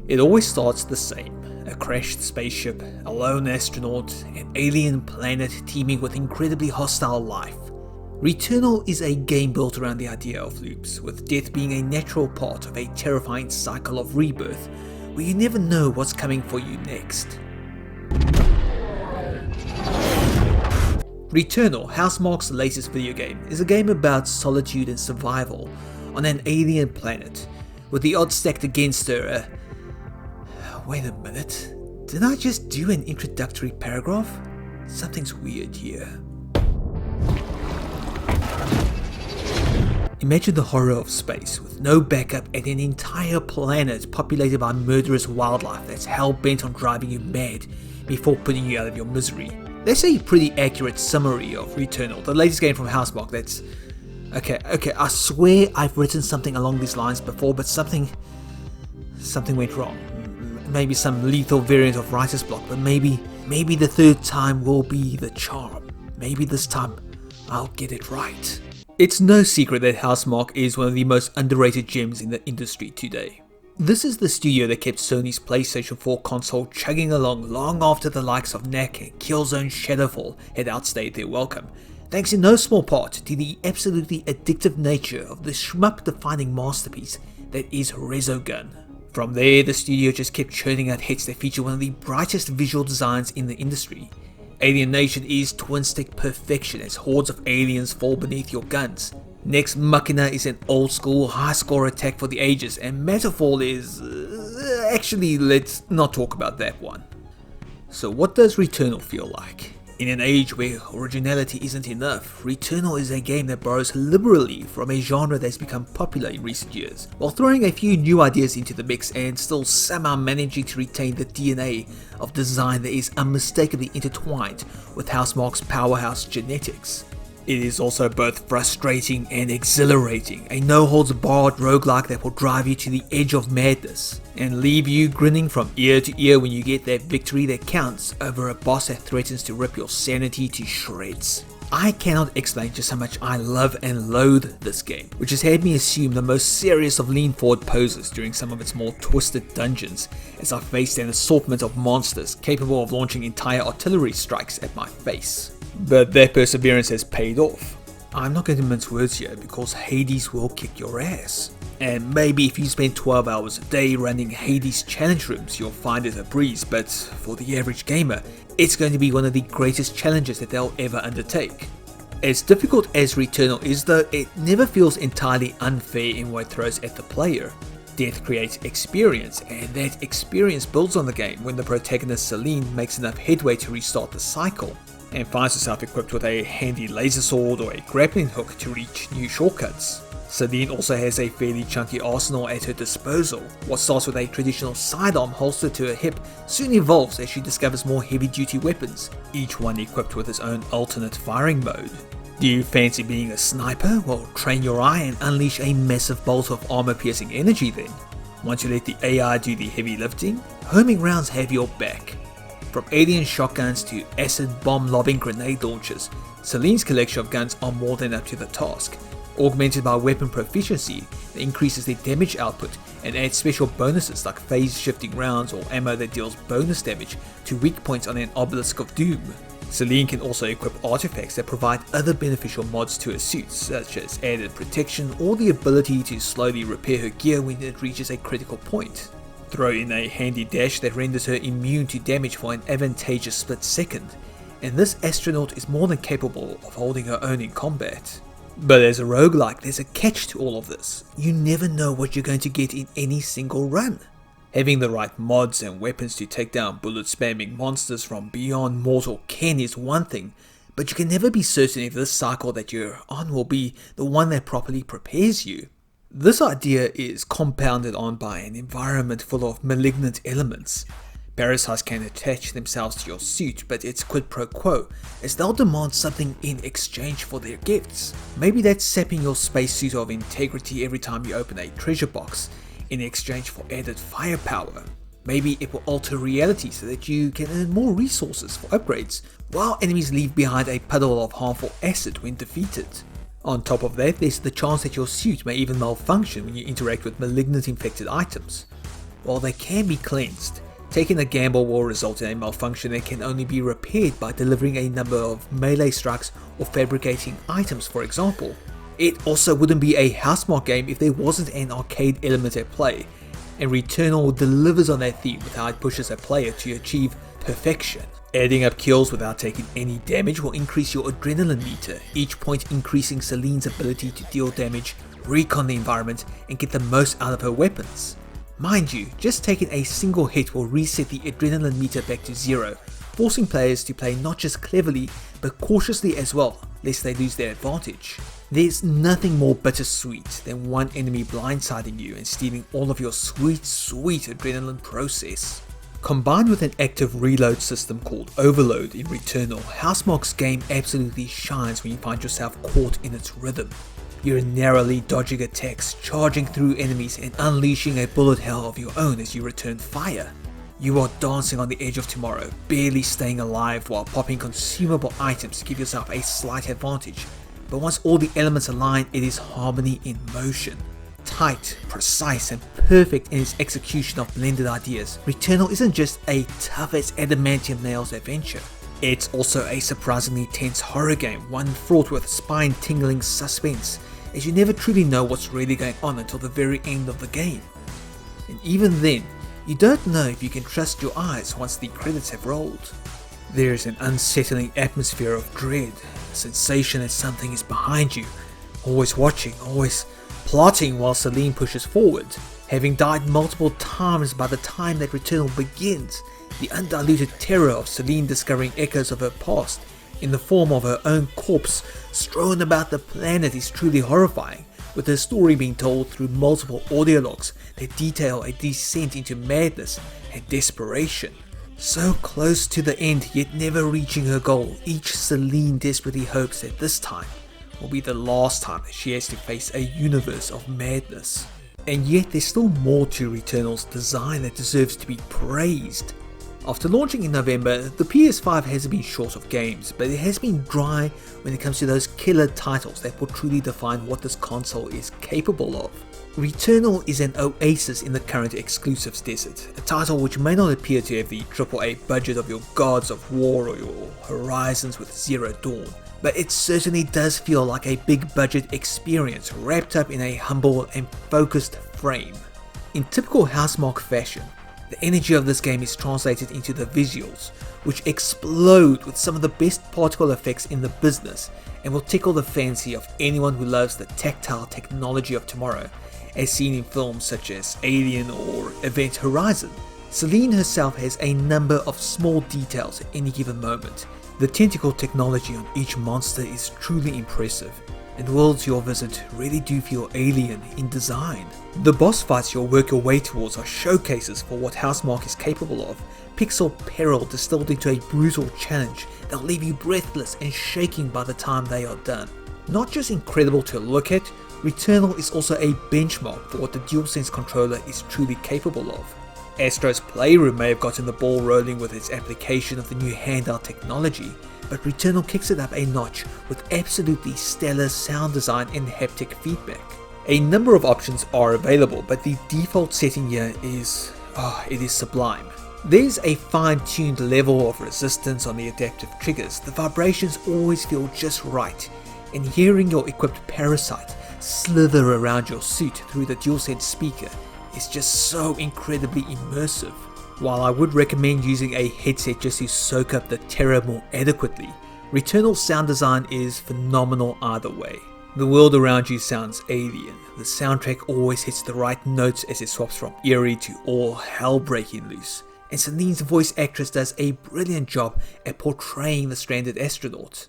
It always starts the same. A crashed spaceship, a lone astronaut, an alien planet teeming with incredibly hostile life. Returnal is a game built around the idea of loops, with death being a natural part of a terrifying cycle of rebirth, where you never know what's coming for you next. Returnal, Housemarque's latest video game, is a game about solitude and survival on an alien planet, with the odds stacked against her. Wait a minute, did I just do an introductory paragraph? Something's weird here. Imagine the horror of space, with no backup and an entire planet populated by murderous wildlife that's hell-bent on driving you mad before putting you out of your misery. That's a pretty accurate summary of Returnal, the latest game from Housemarque that's... Okay, I swear I've written something along these lines before, but something went wrong. Maybe some lethal variant of writer's block, but maybe the third time will be the charm. Maybe this time I'll get it right. It's no secret that Housemarque is one of the most underrated gems in the industry today. This is the studio that kept Sony's PlayStation 4 console chugging along long after the likes of Knack and Killzone Shadowfall had outstayed their welcome, thanks in no small part to the absolutely addictive nature of the shmup-defining masterpiece that is Resogun. From there, the studio just kept churning out hits that feature one of the brightest visual designs in the industry. Alien Nation is twin-stick perfection as hordes of aliens fall beneath your guns. Next Machina is an old-school, high-score attack for the ages, and Matterfall is... actually, let's not talk about that one. So what does Returnal feel like? In an age where originality isn't enough, Returnal is a game that borrows liberally from a genre that's become popular in recent years, while throwing a few new ideas into the mix and still somehow managing to retain the DNA of design that is unmistakably intertwined with Housemarque's powerhouse genetics. It is also both frustrating and exhilarating, a no-holds-barred roguelike that will drive you to the edge of madness, and leave you grinning from ear to ear when you get that victory that counts over a boss that threatens to rip your sanity to shreds. I cannot explain just how much I love and loathe this game, which has had me assume the most serious of lean-forward poses during some of its more twisted dungeons, as I faced an assortment of monsters capable of launching entire artillery strikes at my face. But that perseverance has paid off. I'm not going to mince words here because Hades will kick your ass. And maybe if you spend 12 hours a day running Hades challenge rooms, you'll find it a breeze, but for the average gamer, it's going to be one of the greatest challenges that they'll ever undertake. As difficult as Returnal is though, it never feels entirely unfair in what it throws at the player. Death creates experience, and that experience builds on the game when the protagonist Celine makes enough headway to restart the cycle, and finds herself equipped with a handy laser sword or a grappling hook to reach new shortcuts. Celine also has a fairly chunky arsenal at her disposal. What starts with a traditional sidearm holstered to her hip soon evolves as she discovers more heavy-duty weapons, each one equipped with its own alternate firing mode. Do you fancy being a sniper? Well, train your eye and unleash a massive bolt of armor-piercing energy then. Once you let the AI do the heavy lifting, homing rounds have your back. From alien shotguns to acid bomb-lobbing grenade launchers, Celine's collection of guns are more than up to the task, augmented by weapon proficiency that increases their damage output and adds special bonuses like phase-shifting rounds or ammo that deals bonus damage to weak points on an obelisk of doom. Celine can also equip artifacts that provide other beneficial mods to her suit, such as added protection or the ability to slowly repair her gear when it reaches a critical point. Throw in a handy dash that renders her immune to damage for an advantageous split second, and this astronaut is more than capable of holding her own in combat. But as a roguelike, there's a catch to all of this. You never know what you're going to get in any single run. Having the right mods and weapons to take down bullet-spamming monsters from beyond mortal ken is one thing, but you can never be certain if this cycle that you're on will be the one that properly prepares you. This idea is compounded on by an environment full of malignant elements. Parasites can attach themselves to your suit, but it's quid pro quo, as they'll demand something in exchange for their gifts. Maybe that's sapping your spacesuit of integrity every time you open a treasure box, in exchange for added firepower. Maybe it will alter reality so that you can earn more resources for upgrades, while enemies leave behind a puddle of harmful acid when defeated. On top of that, there's the chance that your suit may even malfunction when you interact with malignant infected items. While they can be cleansed, taking a gamble will result in a malfunction that can only be repaired by delivering a number of melee strikes or fabricating items, for example. It also wouldn't be a Housemarque game if there wasn't an arcade element at play, and Returnal delivers on that theme with how it pushes a player to achieve perfection. Adding up kills without taking any damage will increase your adrenaline meter, each point increasing Celine's ability to deal damage, recon the environment, and get the most out of her weapons. Mind you, just taking a single hit will reset the adrenaline meter back to 0, forcing players to play not just cleverly, but cautiously as well, lest they lose their advantage. There's nothing more bittersweet than one enemy blindsiding you and stealing all of your sweet adrenaline process. Combined with an active reload system called Overload in Returnal, Housemarque's game absolutely shines when you find yourself caught in its rhythm. You're narrowly dodging attacks, charging through enemies, and unleashing a bullet hell of your own as you return fire. You are dancing on the edge of tomorrow, barely staying alive while popping consumable items to give yourself a slight advantage. But once all the elements align, it is harmony in motion. Tight, precise, and perfect in its execution of blended ideas, Returnal isn't just a tough as adamantium nails adventure. It's also a surprisingly tense horror game, one fraught with spine-tingling suspense, as you never truly know what's really going on until the very end of the game. And even then, you don't know if you can trust your eyes once the credits have rolled. There is an unsettling atmosphere of dread, a sensation that something is behind you, always watching, always plotting while Celine pushes forward. Having died multiple times by the time that Returnal begins, the undiluted terror of Celine discovering echoes of her past in the form of her own corpse strewn about the planet is truly horrifying, with her story being told through multiple audio logs that detail a descent into madness and desperation. So close to the end, yet never reaching her goal, each Celine desperately hopes that this time will be the last time that she has to face a universe of madness. And yet there's still more to Returnal's design that deserves to be praised. After launching in November, the PS5 hasn't been short of games, but it has been dry when it comes to those killer titles that will truly define what this console is capable of. Returnal is an oasis in the current exclusives desert, a title which may not appear to have the AAA budget of your Gods of War or your Horizons with Zero Dawn, but it certainly does feel like a big budget experience wrapped up in a humble and focused frame. In typical Housemarque fashion, the energy of this game is translated into the visuals, which explode with some of the best particle effects in the business and will tickle the fancy of anyone who loves the tactile technology of tomorrow, as seen in films such as Alien or Event Horizon. Celine herself has a number of small details at any given moment. The tentacle technology on each monster is truly impressive, and worlds you'll visit really do feel alien in design. The boss fights you'll work your way towards are showcases for what Housemarque is capable of, pixel peril distilled into a brutal challenge that'll leave you breathless and shaking by the time they are done. Not just incredible to look at, Returnal is also a benchmark for what the DualSense controller is truly capable of. Astro's Playroom may have gotten the ball rolling with its application of the new handheld technology, but Returnal kicks it up a notch with absolutely stellar sound design and haptic feedback. A number of options are available, but the default setting here is, it is sublime. There's a fine-tuned level of resistance on the adaptive triggers, the vibrations always feel just right, and hearing your equipped parasite slither around your suit through the DualSense speaker is just so incredibly immersive. While I would recommend using a headset just to soak up the terror more adequately, Returnal's sound design is phenomenal either way. The world around you sounds alien, the soundtrack always hits the right notes as it swaps from eerie to all hell breaking loose, and Celine's voice actress does a brilliant job at portraying the stranded astronaut.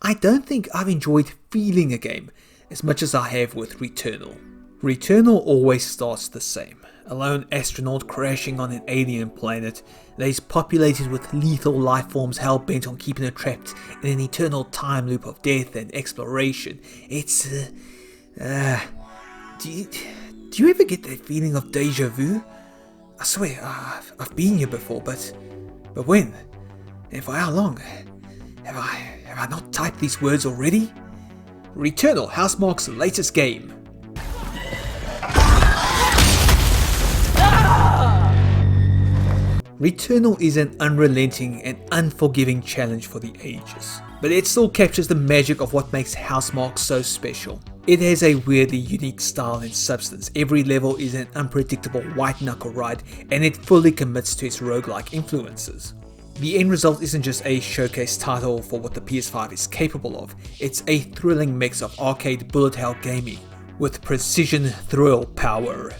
I don't think I've enjoyed feeling a game as much as I have with Returnal. Returnal always starts the same. A lone astronaut crashing on an alien planet that is populated with lethal life forms hell-bent on keeping her trapped in an eternal time loop of death and exploration. It's... Do you ever get that feeling of deja vu? I swear, I've been here before, but when? And for how long? Have I not typed these words already? Returnal, Housemarque's latest game. Returnal is an unrelenting and unforgiving challenge for the ages, but it still captures the magic of what makes Housemarque so special. It has a weirdly unique style and substance, every level is an unpredictable white-knuckle ride, and it fully commits to its roguelike influences. The end result isn't just a showcase title for what the PS5 is capable of, it's a thrilling mix of arcade bullet hell gaming with precision thrill power.